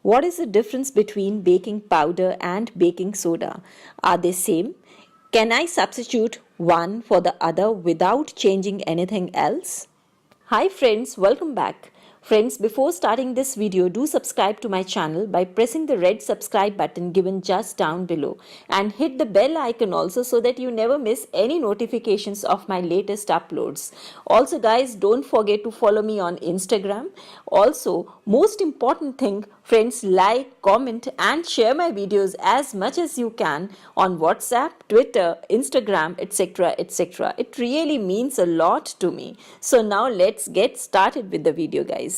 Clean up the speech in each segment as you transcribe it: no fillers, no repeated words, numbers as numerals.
What is the difference between baking powder and baking soda? Are they same? Can I substitute one for the other without changing anything else? Hi friends, welcome back. Friends, before starting this video, do subscribe to my channel by pressing the red subscribe button given just down below and hit the bell icon also so that you never miss any notifications of my latest uploads. Also guys, don't forget to follow me on Instagram. Also, most important thing, friends, like, comment and share my videos as much as you can on WhatsApp, Twitter, Instagram, etc. etc. It really means a lot to me. So now let's get started with the video guys.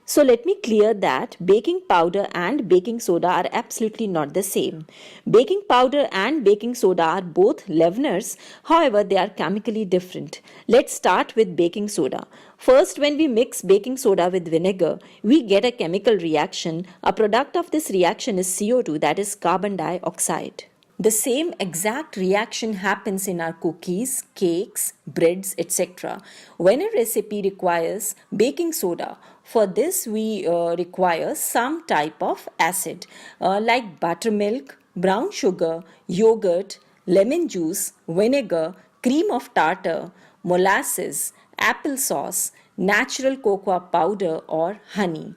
So let me clear that baking powder and baking soda are absolutely not the same. Baking powder and baking soda are both leaveners, however they are chemically different. Let's start with baking soda. First, when we mix baking soda with vinegar, we get a chemical reaction. A product of this reaction is CO2, that is carbon dioxide. The same exact reaction happens in our cookies, cakes, breads, etc. When a recipe requires baking soda, for this we require some type of acid like buttermilk, brown sugar, yogurt, lemon juice, vinegar, cream of tartar, molasses, applesauce, natural cocoa powder or honey.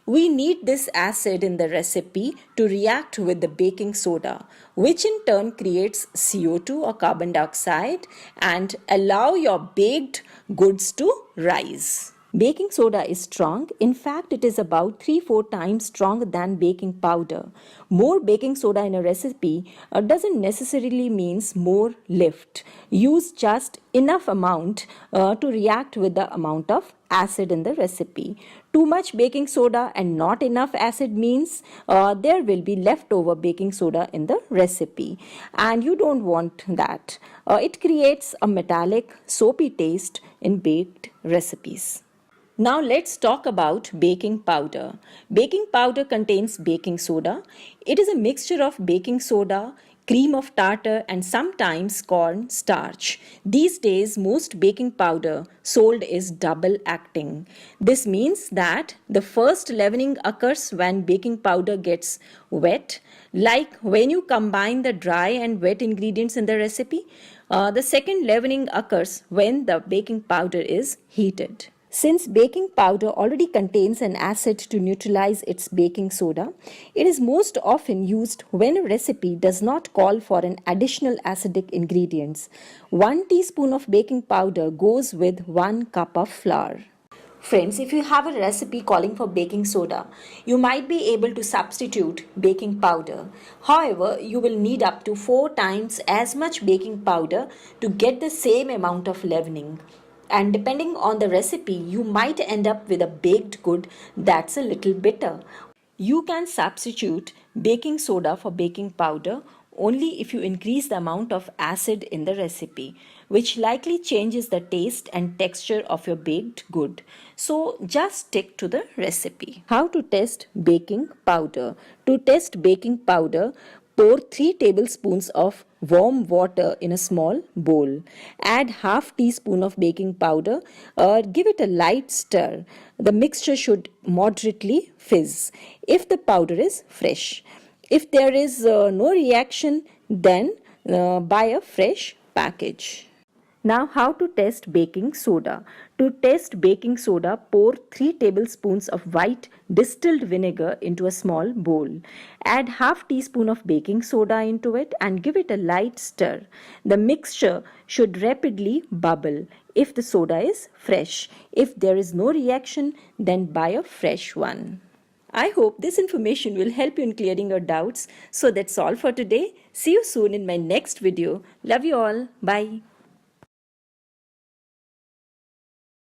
We need this acid in the recipe to react with the baking soda, which in turn creates CO2 or carbon dioxide and allow your baked goods to rise. Baking soda is strong. In fact, it is about 3-4 times stronger than baking powder. More baking soda in a recipe doesn't necessarily means more lift. Use just enough amount to react with the amount of acid in the recipe. Too much baking soda and not enough acid means there will be leftover baking soda in the recipe, and you don't want that. It creates a metallic, soapy taste in baked recipes. Now let's talk about baking powder. Baking powder contains baking soda. It is a mixture of baking soda, cream of tartar and sometimes corn starch. These days most baking powder sold is double acting. This means that the first leavening occurs when baking powder gets wet, like when you combine the dry and wet ingredients in the recipe. The second leavening occurs when the baking powder is heated. Since baking powder already contains an acid to neutralize its baking soda, it is most often used when a recipe does not call for an additional acidic ingredients. 1 teaspoon of baking powder goes with 1 cup of flour. Friends, if you have a recipe calling for baking soda, you might be able to substitute baking powder. However, you will need up to 4 times as much baking powder to get the same amount of leavening. And depending on the recipe, you might end up with a baked good that's a little bitter. You can substitute baking soda for baking powder only if you increase the amount of acid in the recipe, which likely changes the taste and texture of your baked good. So just stick to the recipe. How to test baking powder? To test baking powder, pour 3 tablespoons of warm water in a small bowl. Add half teaspoon of baking powder or give it a light stir. The mixture should moderately fizz if the powder is fresh. If there is no reaction, then buy a fresh package. Now how to test baking soda? To test baking soda, pour 3 tablespoons of white distilled vinegar into a small bowl. Add half teaspoon of baking soda into it and give it a light stir. The mixture should rapidly bubble if the soda is fresh. If there is no reaction, then buy a fresh one. I hope this information will help you in clearing your doubts. So that's all for today. See you soon in my next video. Love you all. Bye.